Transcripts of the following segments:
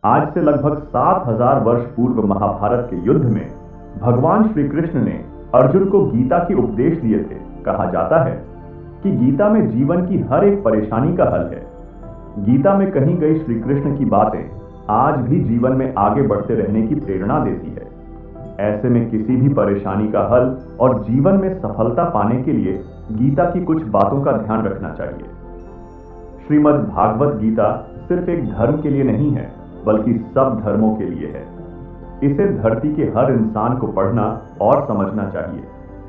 आज से लगभग 7000 वर्ष पूर्व महाभारत के युद्ध में भगवान श्री कृष्ण ने अर्जुन को गीता के उपदेश दिए थे। कहा जाता है कि गीता में जीवन की हर एक परेशानी का हल है। गीता में कही गई श्री कृष्ण की बातें आज भी जीवन में आगे बढ़ते रहने की प्रेरणा देती है। ऐसे में किसी भी परेशानी का हल और जीवन में सफलता पाने के लिए गीता की कुछ बातों का ध्यान रखना चाहिए। श्रीमद् भागवत गीता सिर्फ एक धर्म के लिए नहीं है, बल्कि सब धर्मों के लिए है। इसे धरती के हर इंसान को पढ़ना और समझना चाहिए,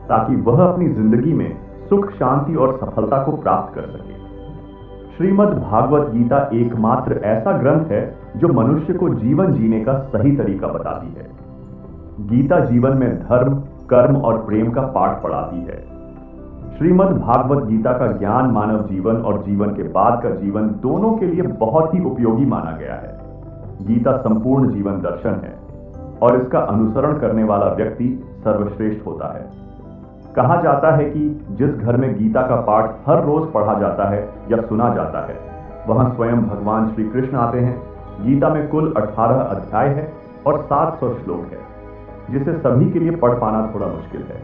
ताकि वह अपनी जिंदगी में सुख, शांति और सफलता को प्राप्त कर सके। श्रीमद् भागवत गीता एकमात्र ऐसा ग्रंथ है जो मनुष्य को जीवन जीने का सही तरीका बताती है। गीता जीवन में धर्म, कर्म और प्रेम का पाठ पढ़ाती है। श्रीमद् भागवत गीता का ज्ञान मानव जीवन और जीवन के बाद का जीवन दोनों के लिए बहुत ही उपयोगी माना गया है। गीता संपूर्ण जीवन दर्शन है और इसका अनुसरण करने वाला व्यक्ति सर्वश्रेष्ठ होता है। कहा जाता है कि जिस घर में गीता का पाठ हर रोज पढ़ा जाता है या सुना जाता है, वहां स्वयं भगवान श्री कृष्ण आते हैं। गीता में कुल 18 अध्याय है और 700 श्लोक है, जिसे सभी के लिए पढ़ पाना थोड़ा मुश्किल है।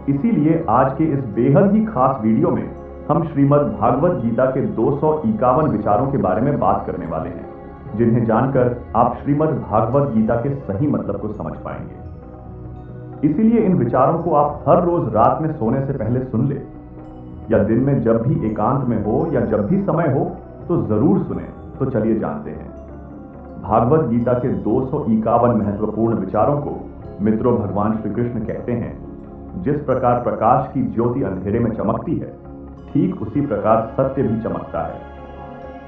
इसीलिए आज के इस बेहद ही खास वीडियो में हम श्रीमद् भागवत गीता के 251 विचारों के बारे में बात करने वाले हैं, जिन्हें जानकर आप श्रीमद् भागवत गीता के सही मतलब को समझ पाएंगे। इसीलिए इन विचारों को आप हर रोज रात में सोने से पहले सुन ले, या दिन में जब भी एकांत में हो या जब भी समय हो तो जरूर सुने। तो चलिए जानते हैं। भागवत गीता के 251 महत्वपूर्ण विचारों को मित्रों भगवान श्री कृष्ण कहते हैं, जिस प्रकार प्रकाश की ज्योति अंधेरे में चमकती है, ठीक उसी प्रकार सत्य भी चमकता है।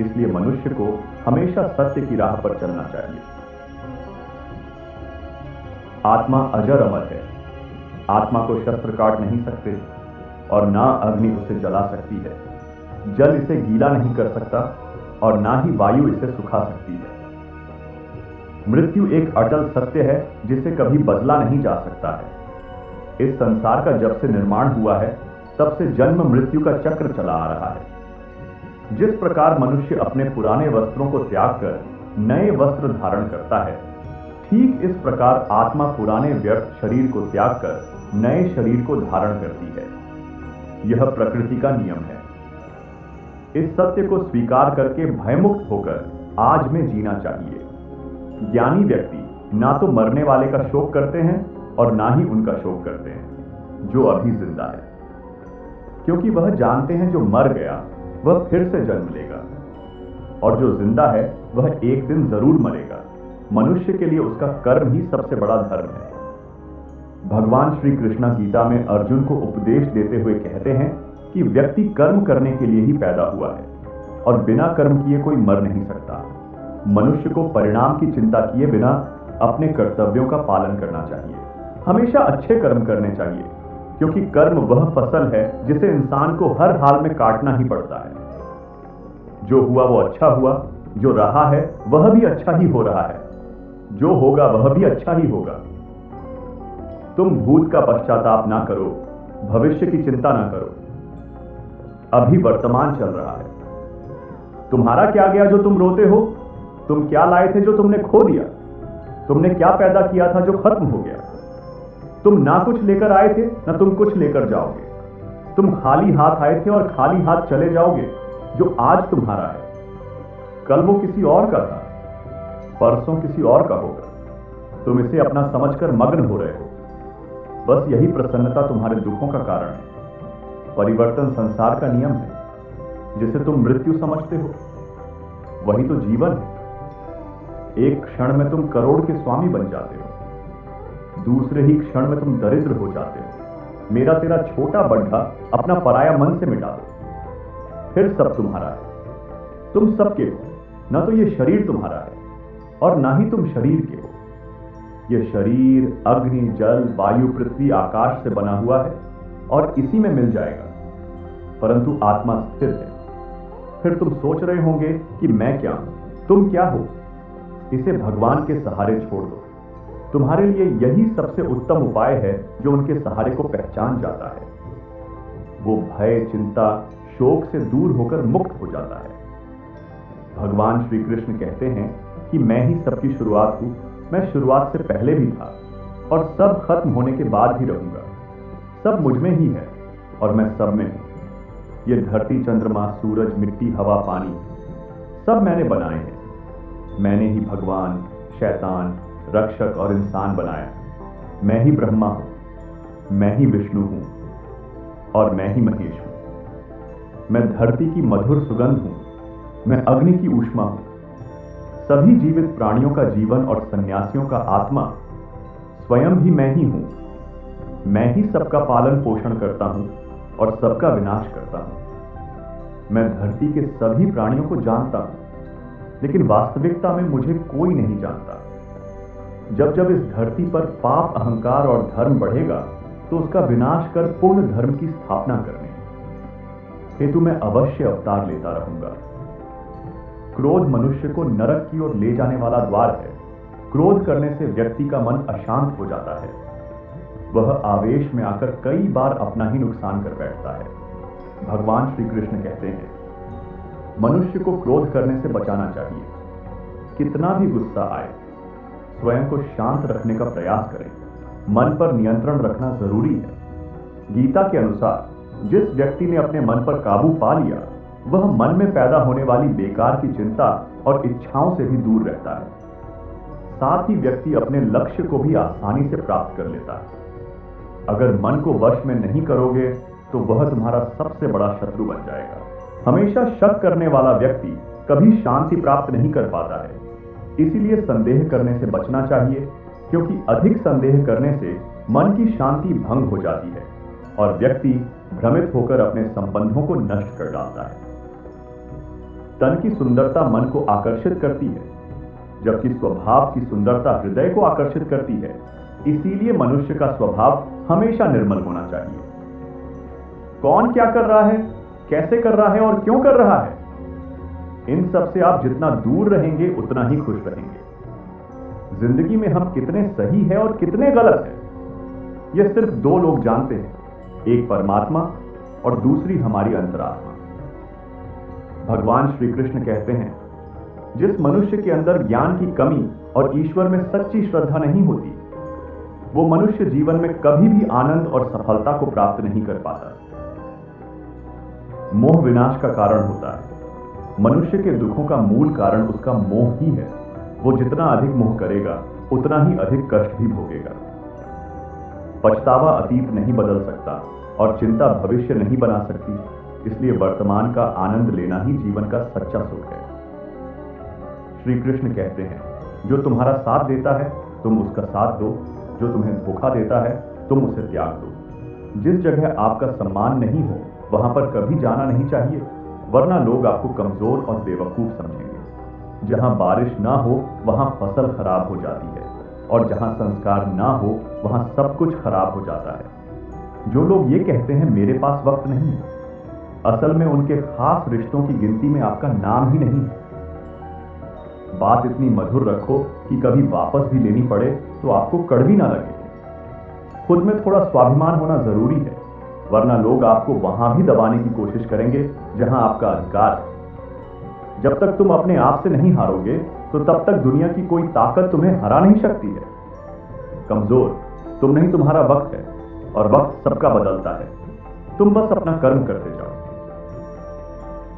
इसलिए मनुष्य को हमेशा सत्य की राह पर चलना चाहिए। आत्मा अजर अमर है। आत्मा को शस्त्र काट नहीं सकते और ना अग्नि उसे जला सकती है। जल इसे गीला नहीं कर सकता और ना ही वायु इसे सुखा सकती है। मृत्यु एक अटल सत्य है जिसे कभी बदला नहीं जा सकता है। इस संसार का जब से निर्माण हुआ है, तब से जन्म मृत्यु का चक्र चला आ रहा है। जिस प्रकार मनुष्य अपने पुराने वस्त्रों को त्याग कर नए वस्त्र धारण करता है, ठीक इस प्रकार आत्मा पुराने व्यर्थ शरीर को त्याग कर नए शरीर को धारण करती है। यह प्रकृति का नियम है। इस सत्य को स्वीकार करके भयमुक्त होकर आज में जीना चाहिए। ज्ञानी व्यक्ति ना तो मरने वाले का शोक करते हैं और ना ही उनका शोक करते हैं जो अभी जिंदा है, क्योंकि वह जानते हैं जो मर गया वह फिर से जन्म लेगा और जो जिंदा है वह एक दिन जरूर मरेगा। मनुष्य के लिए उसका कर्म ही सबसे बड़ा धर्म है। भगवान श्री कृष्ण गीता में अर्जुन को उपदेश देते हुए कहते हैं कि व्यक्ति कर्म करने के लिए ही पैदा हुआ है और बिना कर्म किए कोई मर नहीं सकता। मनुष्य को परिणाम की चिंता किए बिना अपने कर्तव्यों का पालन करना चाहिए। हमेशा अच्छे कर्म करने चाहिए, क्योंकि कर्म वह फसल है जिसे इंसान को हर हाल में काटना ही पड़ता है। जो हुआ वो अच्छा हुआ, जो रहा है वह भी अच्छा ही हो रहा है, जो होगा वह भी अच्छा ही होगा। तुम भूत का पश्चाताप ना करो, भविष्य की चिंता ना करो। अभी वर्तमान चल रहा है। तुम्हारा क्या गया जो तुम रोते हो? तुम क्या लाए थे जो तुमने खो दिया? तुमने क्या पैदा किया था जो खत्म हो गया? तुम ना कुछ लेकर आए थे, ना तुम कुछ लेकर जाओगे। तुम खाली हाथ आए थे और खाली हाथ चले जाओगे। जो आज तुम्हारा है, कल वो किसी और का था, परसों किसी और का होगा। तुम इसे अपना समझकर मग्न हो रहे हो। बस यही प्रसन्नता तुम्हारे दुखों का कारण है। परिवर्तन संसार का नियम है। जिसे तुम मृत्यु समझते हो, वही तो जीवन है। एक क्षण में तुम करोड़ के स्वामी बन जाते हो, दूसरे ही क्षण में तुम दरिद्र हो जाते हो। मेरा तेरा छोटा बड्ढा अपना पराया मन से मिटा दो, फिर सब तुम्हारा है। तुम सबके हो, ना तो ये शरीर तुम्हारा है और ना ही तुम शरीर के हो। ये शरीर अग्नि, जल, वायु, पृथ्वी, आकाश से बना हुआ है और इसी में मिल जाएगा, परंतु आत्मा स्थिर है। फिर तुम सोच रहे होंगे कि मैं क्या हूं, तुम क्या हो? इसे भगवान के सहारे छोड़ दो। तुम्हारे लिए यही सबसे उत्तम उपाय है जो उनके सहारे को पहचान जाता है। वो भय, चिंता, शोक से दूर होकर मुक्त हो जाता है। भगवान श्री कृष्ण कहते हैं कि मैं ही सबकी शुरुआत हूं, मैं शुरुआत से पहले भी था और सब खत्म होने के बाद भी रहूंगा। सब मुझ में ही है और मैं सब में हूं। ये धरती, चंद्रमा, सूरज, मिट्टी, हवा, पानी सब मैंने बनाए हैं। मैंने ही भगवान, शैतान, रक्षक और इंसान बनाया। मैं ही ब्रह्मा हूं, मैं ही विष्णु हूं और मैं ही महेश हूं। मैं धरती की मधुर सुगंध हूं, मैं अग्नि की ऊष्मा हूं। सभी जीवित प्राणियों का जीवन और सन्यासियों का आत्मा स्वयं भी मैं ही हूं। मैं ही सबका पालन पोषण करता हूं और सबका विनाश करता हूं। मैं धरती के सभी प्राणियों को जानता हूं, लेकिन वास्तविकता में मुझे कोई नहीं जानता। जब जब इस धरती पर पाप, अहंकार और धर्म बढ़ेगा तो उसका विनाश कर पूर्ण धर्म की स्थापना करने हेतु मैं अवश्य अवतार लेता रहूंगा। क्रोध मनुष्य को नरक की ओर ले जाने वाला द्वार है। क्रोध करने से व्यक्ति का मन अशांत हो जाता है। वह आवेश में आकर कई बार अपना ही नुकसान कर बैठता है। भगवान श्री कृष्ण कहते हैं, मनुष्य को क्रोध करने से बचाना चाहिए। कितना भी गुस्सा आए, स्वयं को शांत रखने का प्रयास करें। मन पर नियंत्रण रखना जरूरी है। गीता के अनुसार जिस व्यक्ति ने अपने मन पर काबू पा लिया, वह मन में पैदा होने वाली बेकार की चिंता और इच्छाओं से भी दूर रहता है। साथ ही व्यक्ति अपने लक्ष्य को भी आसानी से प्राप्त कर लेता है। अगर मन को वश में नहीं करोगे तो वह तुम्हारा सबसे बड़ा शत्रु बन जाएगा। हमेशा शक करने वाला व्यक्ति कभी शांति प्राप्त नहीं कर पाता है। इसीलिए संदेह करने से बचना चाहिए, क्योंकि अधिक संदेह करने से मन की शांति भंग हो जाती है और व्यक्ति भ्रमित होकर अपने संबंधों को नष्ट कर डालता है। तन की सुंदरता मन को आकर्षित करती है, जबकि स्वभाव की सुंदरता हृदय को आकर्षित करती है। इसीलिए मनुष्य का स्वभाव हमेशा निर्मल होना चाहिए। कौन क्या कर रहा है, कैसे कर रहा है और क्यों कर रहा है, इन सब से आप जितना दूर रहेंगे उतना ही खुश रहेंगे। जिंदगी में हम कितने सही है और कितने गलत है, यह सिर्फ दो लोग जानते हैं, एक परमात्मा और दूसरी हमारी अंतरात्मा। भगवान श्री कृष्ण कहते हैं, जिस मनुष्य के अंदर ज्ञान की कमी और ईश्वर में सच्ची श्रद्धा नहीं होती, वो मनुष्य जीवन में कभी भी आनंद और सफलता को प्राप्त नहीं कर पाता। मोह विनाश का कारण होता है। मनुष्य के दुखों का मूल कारण उसका मोह ही है। वो जितना अधिक मोह करेगा उतना ही अधिक कष्ट भी भोगेगा। पछतावा अतीत नहीं बदल सकता और चिंता भविष्य नहीं बना सकती। इसलिए वर्तमान का आनंद लेना ही जीवन का सच्चा सुख है। श्री कृष्ण कहते हैं, जो तुम्हारा साथ देता है तुम उसका साथ दो, जो तुम्हें धोखा देता है तुम उसे त्याग दो। जिस जगह आपका सम्मान नहीं हो वहां पर कभी जाना नहीं चाहिए, वरना लोग आपको कमजोर और बेवकूफ समझेंगे। जहां बारिश ना हो वहां फसल खराब हो जाती है और जहां संस्कार ना हो वहां सब कुछ खराब हो जाता है। जो लोग ये कहते हैं मेरे पास वक्त नहीं है, असल में उनके खास रिश्तों की गिनती में आपका नाम ही नहीं है। बात इतनी मधुर रखो कि कभी वापस भी लेनी पड़े तो आपको कड़वी ना लगे। खुद में थोड़ा स्वाभिमान होना जरूरी है, वरना लोग आपको वहां भी दबाने की कोशिश करेंगे जहां आपका अधिकार है। जब तक तुम अपने आप से नहीं हारोगे तो तब तक दुनिया की कोई ताकत तुम्हें हरा नहीं सकती है। कमजोर तुम नहीं, तुम्हारा वक्त है और वक्त सबका बदलता है। तुम बस अपना कर्म करते जाओ।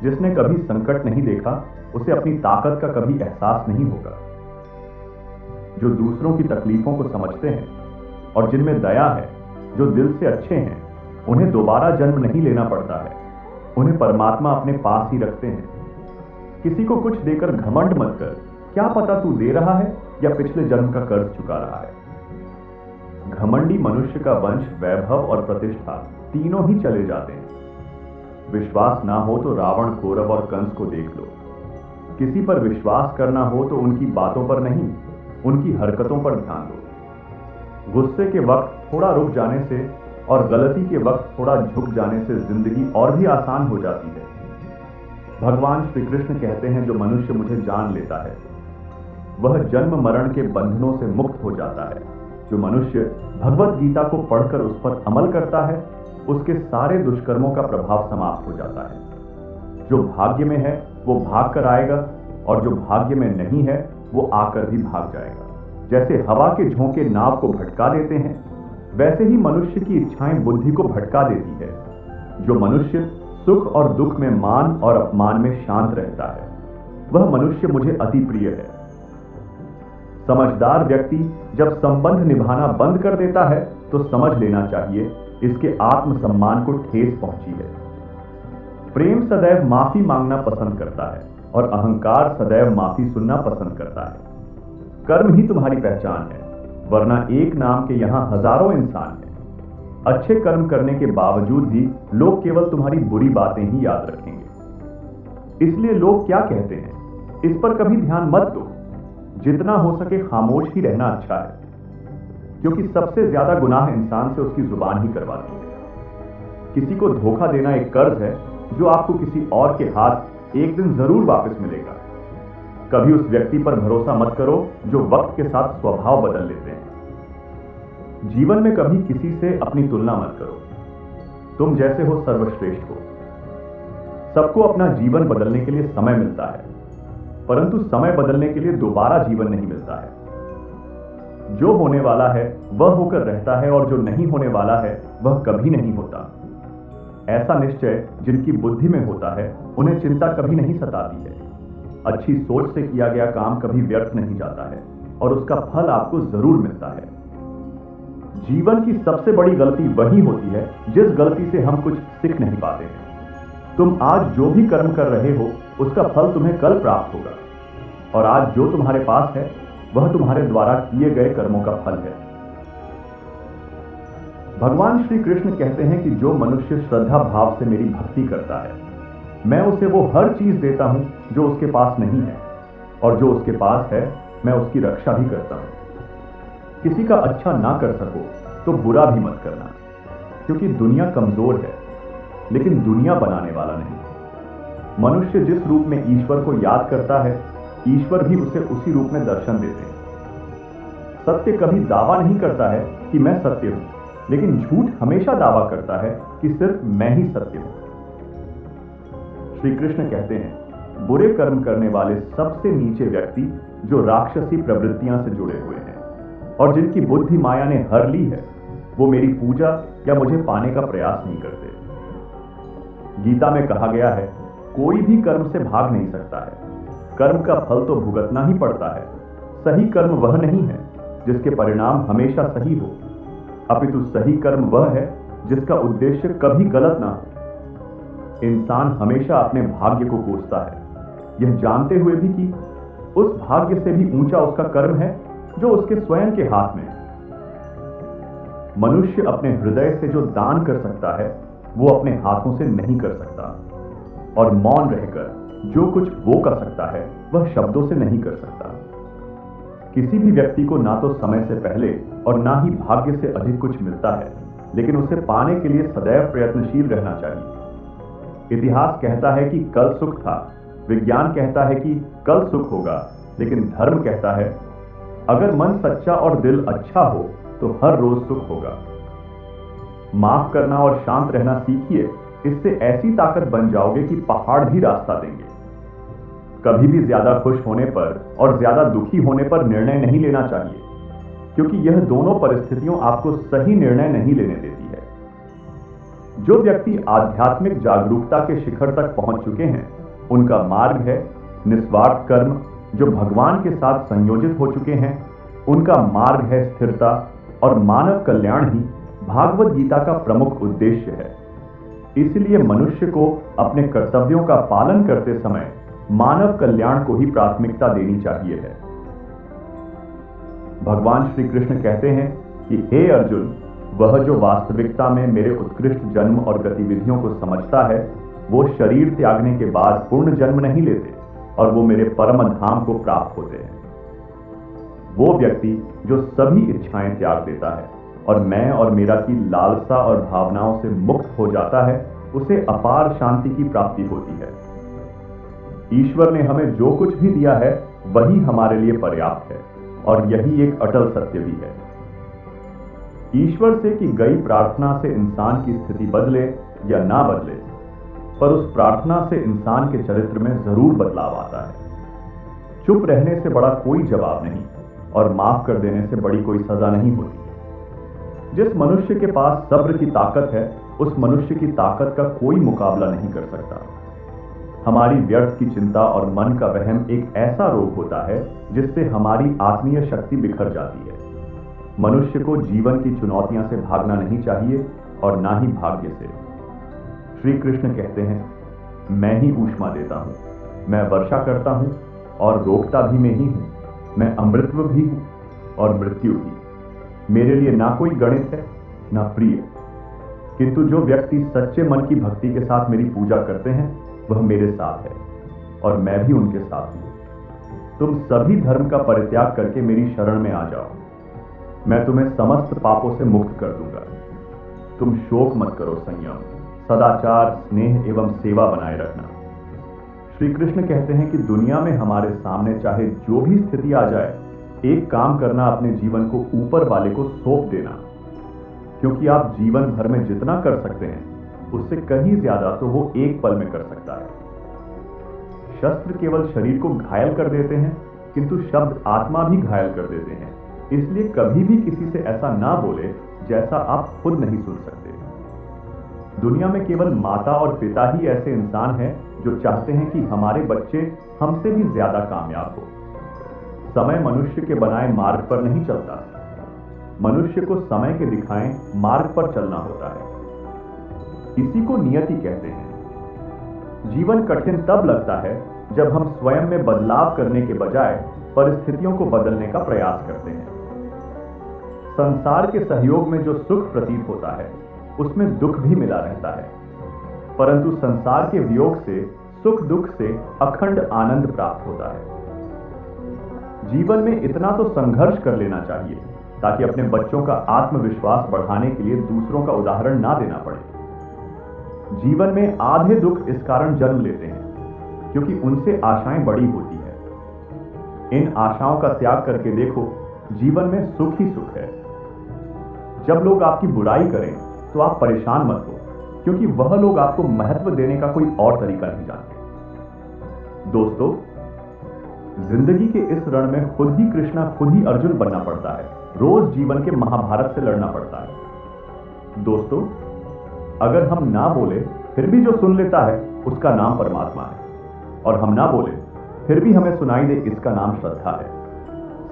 जिसने कभी संकट नहीं देखा उसे अपनी ताकत का कभी एहसास नहीं होगा। जो दूसरों की तकलीफों को समझते हैं और जिनमें दया है, जो दिल से अच्छे हैं, उन्हें दोबारा जन्म नहीं लेना पड़ता है। उन्हें परमात्मा अपने पास ही रखते हैं। किसी को कुछ देकर घमंड मत कर, क्या पता तू दे रहा है या पिछले जन्म का कर्ज चुका रहा है। घमंडी मनुष्य का वंश, वैभव और प्रतिष्ठा तीनों ही चले जाते हैं। विश्वास ना हो तो रावण, कौरव और कंस को देख लो। किसी पर विश्वास करना हो तो उनकी बातों पर नहीं, उनकी हरकतों पर ध्यान दो। गुस्से के वक्त थोड़ा रुक जाने से और गलती के वक्त थोड़ा झुक जाने से जिंदगी और भी आसान हो जाती है। भगवान श्री कृष्ण कहते हैं, जो मनुष्य मुझे जान लेता है वह जन्म मरण के बंधनों से मुक्त हो जाता है। जो मनुष्य भगवत गीता को पढ़कर उस पर अमल करता है उसके सारे दुष्कर्मों का प्रभाव समाप्त हो जाता है। जो भाग्य में है वो भाग कर आएगा और जो भाग्य में नहीं है वो आकर भी भाग जाएगा। जैसे हवा के झोंके नाव को भटका देते हैं, वैसे ही मनुष्य की इच्छाएं बुद्धि को भटका देती है। जो मनुष्य सुख और दुख में, मान और अपमान में शांत रहता है, वह मनुष्य मुझे अति प्रिय है। समझदार व्यक्ति जब संबंध निभाना बंद कर देता है तो समझ लेना चाहिए इसके आत्मसम्मान को ठेस पहुंची है। प्रेम सदैव माफी मांगना पसंद करता है और अहंकार सदैव माफी सुनना पसंद करता है। कर्म ही तुम्हारी पहचान है, वरना एक नाम के यहां हजारों इंसान हैं। अच्छे कर्म करने के बावजूद भी लोग केवल तुम्हारी बुरी बातें ही याद रखेंगे। इसलिए लोग क्या कहते हैं इस पर कभी ध्यान मत दो। जितना हो सके खामोश ही रहना अच्छा है, क्योंकि सबसे ज्यादा गुनाह इंसान से उसकी जुबान ही करवाती है। किसी को धोखा देना एक कर्ज है जो आपको किसी और के हाथ एक दिन जरूर वापस मिलेगा। कभी उस व्यक्ति पर भरोसा मत करो जो वक्त के साथ स्वभाव बदल लेते हैं। जीवन में कभी किसी से अपनी तुलना मत करो। तुम जैसे हो सर्वश्रेष्ठ हो। सबको अपना जीवन बदलने के लिए समय मिलता है, परंतु समय बदलने के लिए दोबारा जीवन नहीं मिलता है। जो होने वाला है वह होकर रहता है और जो नहीं होने वाला है वह कभी नहीं होता। ऐसा निश्चय जिनकी बुद्धि में होता है उन्हें चिंता कभी नहीं सताती है। अच्छी सोच से किया गया काम कभी व्यर्थ नहीं जाता है और उसका फल आपको जरूर मिलता है। जीवन की सबसे बड़ी गलती वही होती है जिस गलती से हम कुछ सीख नहीं पाते हैं। तुम आज जो भी कर्म कर रहे हो उसका फल तुम्हें कल प्राप्त होगा, और आज जो तुम्हारे पास है वह तुम्हारे द्वारा किए गए कर्मों का फल है। भगवान श्री कृष्ण कहते हैं कि जो मनुष्य श्रद्धा भाव से मेरी भक्ति करता है, मैं उसे वो हर चीज देता हूं जो उसके पास नहीं है, और जो उसके पास है मैं उसकी रक्षा भी करता हूं। किसी का अच्छा ना कर सको तो बुरा भी मत करना, क्योंकि दुनिया कमजोर है लेकिन दुनिया बनाने वाला नहीं। मनुष्य जिस रूप में ईश्वर को याद करता है, ईश्वर भी उसे उसी रूप में दर्शन देते हैं। सत्य कभी दावा नहीं करता है कि मैं सत्य हूं, लेकिन झूठ हमेशा दावा करता है कि सिर्फ मैं ही सत्य हूं। श्री कृष्ण कहते हैं, बुरे कर्म करने वाले सबसे नीचे व्यक्ति जो राक्षसी प्रवृत्तियां से जुड़े हुए हैं और जिनकी बुद्धि माया ने हर ली है, वो मेरी पूजा या मुझे पाने का प्रयास नहीं करते। गीता में कहा गया है, कोई भी कर्म से भाग नहीं सकता है, कर्म का फल तो भुगतना ही पड़ता है। सही कर्म वह नहीं है जिसके परिणाम हमेशा सही हो, अपितु सही कर्म वह है जिसका उद्देश्य कभी गलत ना हो। इंसान हमेशा अपने भाग्य को कोसता है, यह जानते हुए भी कि उस भाग्य से भी ऊंचा उसका कर्म है जो उसके स्वयं के हाथ में है। मनुष्य अपने हृदय से जो दान कर सकता है वो अपने हाथों से नहीं कर सकता, और मौन रहकर जो कुछ वो कर सकता है वह शब्दों से नहीं कर सकता। किसी भी व्यक्ति को ना तो समय से पहले और ना ही भाग्य से अधिक कुछ मिलता है, लेकिन उसे पाने के लिए सदैव प्रयत्नशील रहना चाहिए। इतिहास कहता है कि कल सुख था, विज्ञान कहता है कि कल सुख होगा, लेकिन धर्म कहता है अगर मन सच्चा और दिल अच्छा हो तो हर रोज सुख होगा। माफ करना और शांत रहना सीखिए, इससे ऐसी ताकत बन जाओगे कि पहाड़ भी रास्ता देंगे। कभी भी ज्यादा खुश होने पर और ज्यादा दुखी होने पर निर्णय नहीं लेना चाहिए, क्योंकि यह दोनों परिस्थितियों आपको सही निर्णय नहीं लेने देती है। जो व्यक्ति आध्यात्मिक जागरूकता के शिखर तक पहुंच चुके हैं, उनका मार्ग है निस्वार्थ कर्म। जो भगवान के साथ संयोजित हो चुके हैं, उनका मार्ग है स्थिरता, और मानव कल्याण ही भागवत गीता का प्रमुख उद्देश्य है। इसलिए मनुष्य को अपने कर्तव्यों का पालन करते समय मानव कल्याण को ही प्राथमिकता देनी चाहिए है। भगवान श्री कृष्ण कहते हैं कि हे अर्जुन, वह जो वास्तविकता में मेरे उत्कृष्ट जन्म और गतिविधियों को समझता है, वो शरीर त्यागने के बाद पूर्ण जन्म नहीं लेते और वो मेरे परम धाम को प्राप्त होते हैं। वो व्यक्ति जो सभी इच्छाएं त्याग देता है और मैं और मेरा की लालसा और भावनाओं से मुक्त हो जाता है, उसे अपार शांति की प्राप्ति होती है। ईश्वर ने हमें जो कुछ भी दिया है वही हमारे लिए पर्याप्त है, और यही एक अटल सत्य भी है। ईश्वर से की गई प्रार्थना से इंसान की स्थिति बदले या ना बदले, पर उस प्रार्थना से इंसान के चरित्र में जरूर बदलाव आता है। चुप रहने से बड़ा कोई जवाब नहीं और माफ कर देने से बड़ी कोई सजा नहीं होती। जिस मनुष्य के पास सब्र की ताकत है, उस मनुष्य की ताकत का कोई मुकाबला नहीं कर सकता। हमारी व्यर्थ की चिंता और मन का वहम एक ऐसा रोग होता है जिससे हमारी आत्मीय शक्ति बिखर जाती है। मनुष्य को जीवन की चुनौतियों से भागना नहीं चाहिए और ना ही भाग्य से। श्री कृष्ण कहते हैं, मैं ही ऊष्मा देता हूं, मैं वर्षा करता हूं और रोकता भी मैं ही हूं, मैं अमृतत्व भी हूं और मृत्यु भी। मेरे लिए ना कोई गणित है ना प्रिय, किंतु जो व्यक्ति सच्चे मन की भक्ति के साथ मेरी पूजा करते हैं वह मेरे साथ है और मैं भी उनके साथ हूं। तुम सभी धर्म का परित्याग करके मेरी शरण में आ जाओ, मैं तुम्हें समस्त पापों से मुक्त कर दूंगा। तुम शोक मत करो, संयम, सदाचार, स्नेह एवं सेवा बनाए रखना। श्री कृष्ण कहते हैं कि दुनिया में हमारे सामने चाहे जो भी स्थिति आ जाए, एक काम करना, अपने जीवन को ऊपर वाले को सौंप देना, क्योंकि आप जीवन भर में जितना कर सकते हैं उससे कहीं ज्यादा तो वो एक पल में कर सकता है। शस्त्र केवल शरीर को घायल कर देते हैं, किंतु शब्द आत्मा भी घायल कर देते हैं। इसलिए कभी भी किसी से ऐसा ना बोले जैसा आप खुद नहीं सुन सकते। दुनिया में केवल माता और पिता ही ऐसे इंसान हैं जो चाहते हैं कि हमारे बच्चे हमसे भी ज्यादा कामयाब हो। समय मनुष्य के बनाए मार्ग पर नहीं चलता, मनुष्य को समय के दिखाए मार्ग पर चलना होता है। इसी को नियति कहते हैं। जीवन कठिन तब लगता है जब हम स्वयं में बदलाव करने के बजाय परिस्थितियों को बदलने का प्रयास करते हैं। संसार के सहयोग में जो सुख प्रतीत होता है उसमें दुख भी मिला रहता है, परंतु संसार के वियोग से, सुख दुख से अखंड आनंद प्राप्त होता है। जीवन में इतना तो संघर्ष कर लेना चाहिए ताकि अपने बच्चों का आत्मविश्वास बढ़ाने के लिए दूसरों का उदाहरण ना देना पड़े। जीवन में आधे दुख इस कारण जन्म लेते हैं क्योंकि उनसे आशाएं बड़ी होती है। इन आशाओं का त्याग करके देखो, जीवन में सुख ही सुख है। जब लोग आपकी बुराई करें तो आप परेशान मत हो, क्योंकि वह लोग आपको महत्व देने का कोई और तरीका नहीं जानते। दोस्तों, जिंदगी के इस रण में खुद ही कृष्णा, खुद ही अर्जुन बनना पड़ता है। रोज जीवन के महाभारत से लड़ना पड़ता है। दोस्तों, अगर हम ना बोले फिर भी जो सुन लेता है उसका नाम परमात्मा है, और हम ना बोले फिर भी हमें सुनाई दे, इसका नाम श्रद्धा है।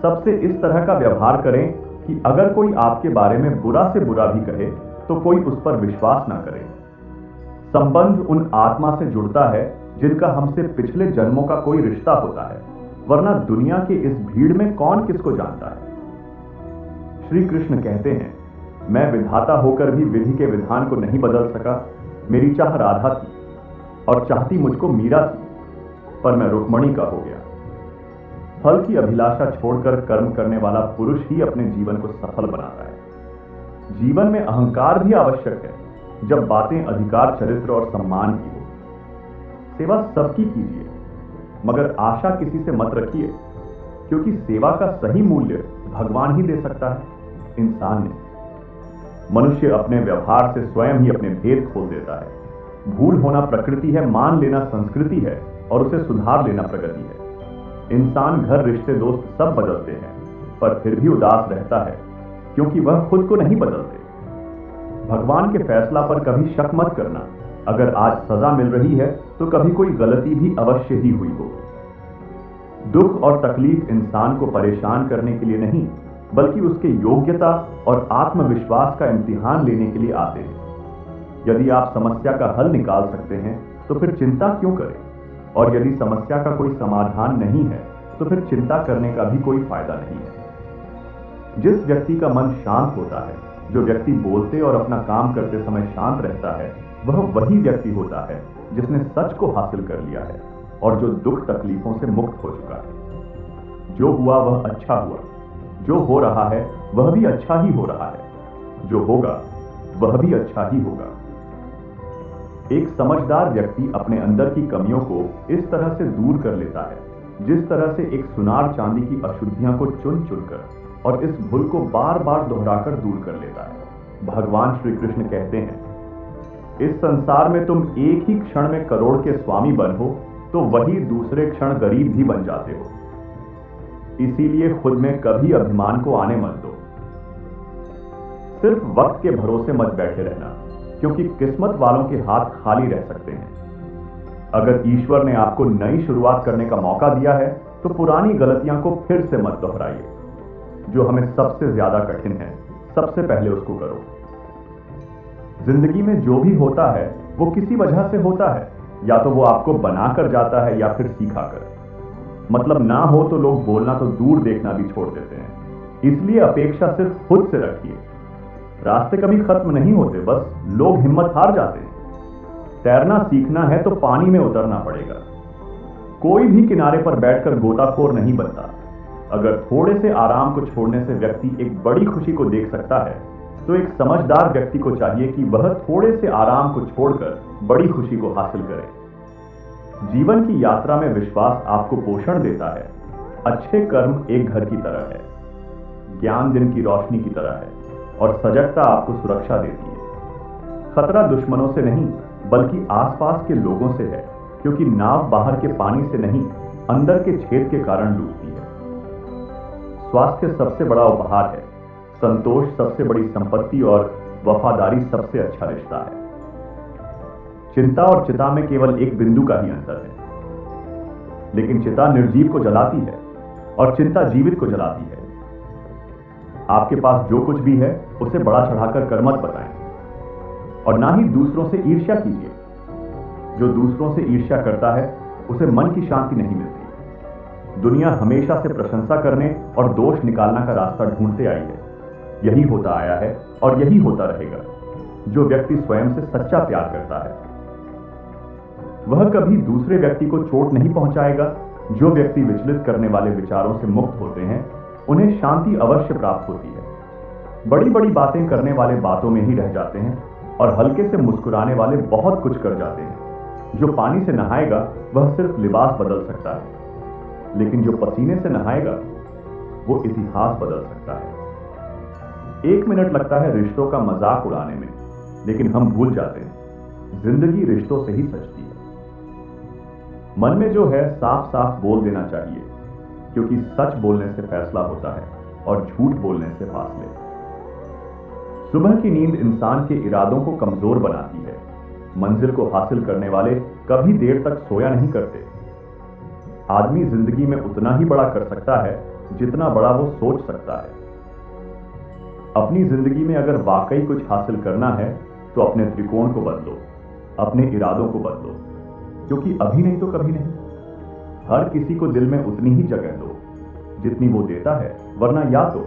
सबसे इस तरह का व्यवहार करें कि अगर कोई आपके बारे में बुरा से बुरा भी कहे तो कोई उस पर विश्वास ना करे। संबंध उन आत्मा से जुड़ता है जिनका हमसे पिछले जन्मों का कोई रिश्ता होता है, वरना दुनिया के इस भीड़ में कौन किसको जानता है। श्री कृष्ण कहते हैं, मैं विधाता होकर भी विधि के विधान को नहीं बदल सका। मेरी चाह राधा थी और चाहती मुझको मीरा थी, पर मैं रुक्मणी का हो गया। फल की अभिलाषा छोड़कर कर्म करने वाला पुरुष ही अपने जीवन को सफल बनाता है। जीवन में अहंकार भी आवश्यक है जब बातें अधिकार, चरित्र और सम्मान की हो। सेवा सबकी कीजिए, मगर आशा किसी से मत रखिए, क्योंकि सेवा का सही मूल्य भगवान ही दे सकता है, इंसान नहीं। मनुष्य अपने व्यवहार से स्वयं ही अपने भेद खोल देता है। भूल होना प्रकृति है, मान लेना संस्कृति है और उसे सुधार लेना प्रगति है। इंसान घर, रिश्ते, दोस्त सब बदलते हैं, पर फिर भी उदास रहता है क्योंकि वह खुद को नहीं बदलते। भगवान के फैसला पर कभी शक मत करना। अगर आज सजा मिल रही है तो कभी कोई गलती भी अवश्य ही हुई हो। दुख और तकलीफ इंसान को परेशान करने के लिए नहीं, बल्कि उसके योग्यता और आत्मविश्वास का इम्तिहान लेने के लिए आते हैं। यदि आप समस्या का हल निकाल सकते हैं तो फिर चिंता क्यों करें, और यदि समस्या का कोई समाधान नहीं है तो फिर चिंता करने का भी कोई फायदा नहीं है। जिस व्यक्ति का मन शांत होता है, जो व्यक्ति बोलते और अपना काम करते समय शांत रहता है, वह वही व्यक्ति होता है जिसने सच को हासिल कर लिया है और जो दुख तकलीफों से मुक्त हो चुका है। जो हुआ वह अच्छा हुआ, जो हो रहा है वह भी अच्छा ही हो रहा है, जो होगा वह भी अच्छा ही होगा। एक समझदार व्यक्ति अपने अंदर की कमियों को इस तरह से दूर कर लेता है जिस तरह से एक सुनार चांदी की अशुद्धियां को चुन चुनकर और इस भूल को बार बार दोहराकर दूर कर लेता है। भगवान श्री कृष्ण कहते हैं, इस संसार में तुम एक ही क्षण में करोड़ के स्वामी बनो तो वही दूसरे क्षण गरीब भी बन जाते हो। इसीलिए खुद में कभी अभिमान को आने मत दो। सिर्फ वक्त के भरोसे मत बैठे रहना, क्योंकि किस्मत वालों के हाथ खाली रह सकते हैं। अगर ईश्वर ने आपको नई शुरुआत करने का मौका दिया है तो पुरानी गलतियां को फिर से मत दोहराइए। जो हमें सबसे ज्यादा कठिन है, सबसे पहले उसको करो। जिंदगी में जो भी होता है वो किसी वजह से होता है, या तो वो आपको बनाकर जाता है या फिर सीखा कर। मतलब ना हो तो लोग बोलना तो दूर देखना भी छोड़ देते हैं। इसलिए अपेक्षा सिर्फ खुद से रखिए। रास्ते कभी खत्म नहीं होते, बस लोग हिम्मत हार जाते हैं। तैरना सीखना है तो पानी में उतरना पड़ेगा। कोई भी किनारे पर बैठकर गोताखोर नहीं बनता। अगर थोड़े से आराम को छोड़ने से व्यक्ति एक बड़ी खुशी को देख सकता है, तो एक समझदार व्यक्ति को चाहिए कि वह थोड़े से आराम को छोड़कर बड़ी खुशी को हासिल करे। जीवन की यात्रा में विश्वास आपको पोषण देता है। अच्छे कर्म एक घर की तरह है, ज्ञान दिन की रोशनी की तरह है, और सजगता आपको सुरक्षा देती है। खतरा दुश्मनों से नहीं, बल्कि आसपास के लोगों से है, क्योंकि नाव बाहर के पानी से नहीं, अंदर के छेद के कारण डूबती है। स्वास्थ्य सबसे बड़ा उपहार है, संतोष सबसे बड़ी संपत्ति और वफादारी सबसे अच्छा रिश्ता है। चिंता और चिता में केवल एक बिंदु का ही अंतर है, लेकिन चिता निर्जीव को जलाती है और चिंता जीवित को जलाती है। आपके पास जो कुछ भी है उसे बड़ा चढ़ाकर कर मत बताएं, और ना ही दूसरों से ईर्ष्या कीजिए। जो दूसरों से ईर्ष्या करता है उसे मन की शांति नहीं मिलती। दुनिया हमेशा से प्रशंसा करने और दोष निकालना का रास्ता ढूंढते आई है। यही होता आया है और यही होता रहेगा। जो व्यक्ति स्वयं से सच्चा प्यार करता है वह कभी दूसरे व्यक्ति को चोट नहीं पहुंचाएगा। जो व्यक्ति विचलित करने वाले विचारों से मुक्त होते हैं उन्हें शांति अवश्य प्राप्त होती है। बड़ी बड़ी बातें करने वाले बातों में ही रह जाते हैं, और हल्के से मुस्कुराने वाले बहुत कुछ कर जाते हैं। जो पानी से नहाएगा वह सिर्फ लिबास बदल सकता है, लेकिन जो पसीने से नहाएगा वो इतिहास बदल सकता है। 1 मिनट लगता है रिश्तों का मजाक उड़ाने में, लेकिन हम भूल जाते हैं जिंदगी रिश्तों से ही सजती है। मन में जो है साफ साफ बोल देना चाहिए, क्योंकि सच बोलने से फैसला होता है और झूठ बोलने से फासले। सुबह की नींद इंसान के इरादों को कमजोर बनाती है। मंजिल को हासिल करने वाले कभी देर तक सोया नहीं करते। आदमी जिंदगी में उतना ही बड़ा कर सकता है जितना बड़ा वो सोच सकता है। अपनी जिंदगी में अगर वाकई कुछ हासिल करना है तो अपने त्रिकोण को बदलो, अपने इरादों को बदलो, क्योंकि अभी नहीं तो कभी नहीं। हर किसी को दिल में उतनी ही जगह दो जितनी वो देता है, वरना या तो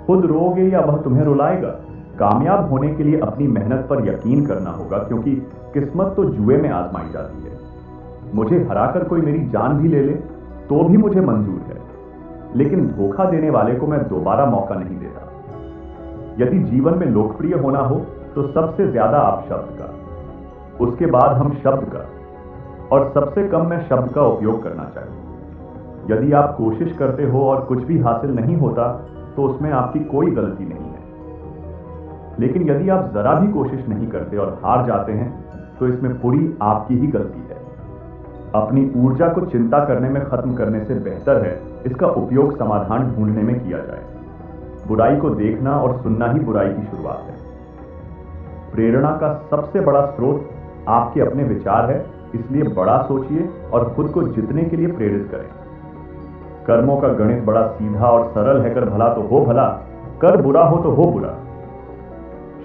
खुद रोओगे या वह तुम्हें रुलाएगा। कामयाब होने के लिए अपनी मेहनत पर यकीन करना होगा, क्योंकि किस्मत तो जुए में आजमाई जाती है। मुझे हराकर कोई मेरी जान भी ले ले तो भी मुझे मंजूर है, लेकिन धोखा देने वाले को मैं दोबारा मौका नहीं देता। यदि जीवन में लोकप्रिय होना हो तो सबसे ज्यादा आप शब्द का, उसके बाद हम शब्द का, और सबसे कम में शब्द का उपयोग करना चाहिए। यदि आप कोशिश करते हो और कुछ भी हासिल नहीं होता तो उसमें आपकी कोई गलती नहीं है, लेकिन यदि आप जरा भी कोशिश नहीं करते और हार जाते हैं तो इसमें पूरी आपकी ही गलती है। अपनी ऊर्जा को चिंता करने में खत्म करने से बेहतर है इसका उपयोग समाधान ढूंढने में किया जाए। बुराई को देखना और सुनना ही बुराई की शुरुआत है। प्रेरणा का सबसे बड़ा स्रोत आपके अपने विचार है, इसलिए बड़ा सोचिए और खुद को जितने के लिए प्रेरित करें। कर्मों का गणित बड़ा सीधा और सरल है, कर भला तो हो भला, कर बुरा हो तो हो बुरा।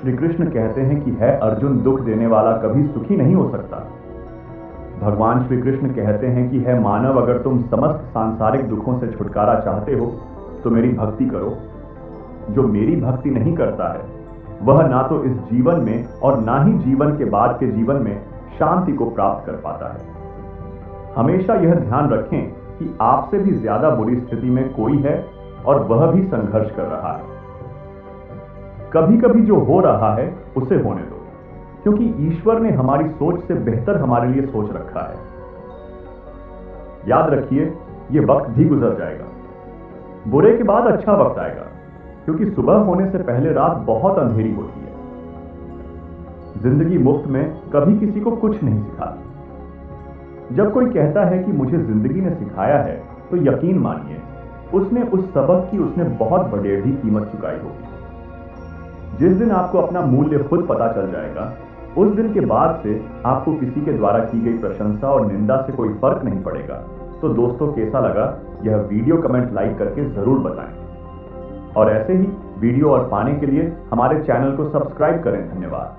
श्री कृष्ण कहते हैं कि है अर्जुन, दुख देने वाला कभी सुखी नहीं हो सकता। भगवान श्री कृष्ण कहते हैं कि है मानव, अगर तुम समस्त सांसारिक दुखों से छुटकारा चाहते हो तो मेरी भक्ति करो। जो मेरी भक्ति नहीं करता है वह ना तो इस जीवन में और ना ही जीवन के बाद के जीवन में शांति को प्राप्त कर पाता है। हमेशा यह ध्यान रखें कि आपसे भी ज्यादा बुरी स्थिति में कोई है और वह भी संघर्ष कर रहा है। कभी कभी जो हो रहा है उसे होने दो, क्योंकि ईश्वर ने हमारी सोच से बेहतर हमारे लिए सोच रखा है। याद रखिए, यह वक्त भी गुजर जाएगा। बुरे के बाद अच्छा वक्त आएगा, क्योंकि सुबह होने से पहले रात बहुत अंधेरी होती है। जिंदगी मुफ्त में कभी किसी को कुछ नहीं सिखाती। जब कोई कहता है कि मुझे जिंदगी ने सिखाया है, तो यकीन मानिए उसने उस सबक की उसने बहुत बड़ेढ़ी कीमत चुकाई होगी। जिस दिन आपको अपना मूल्य खुद पता चल जाएगा, उस दिन के बाद से आपको किसी के द्वारा की गई प्रशंसा और निंदा से कोई फर्क नहीं पड़ेगा। तो दोस्तों, कैसा लगा यह वीडियो कमेंट लाइक करके जरूर बताएं और ऐसे ही वीडियो और पाने के लिए हमारे चैनल को सब्सक्राइब करें। धन्यवाद।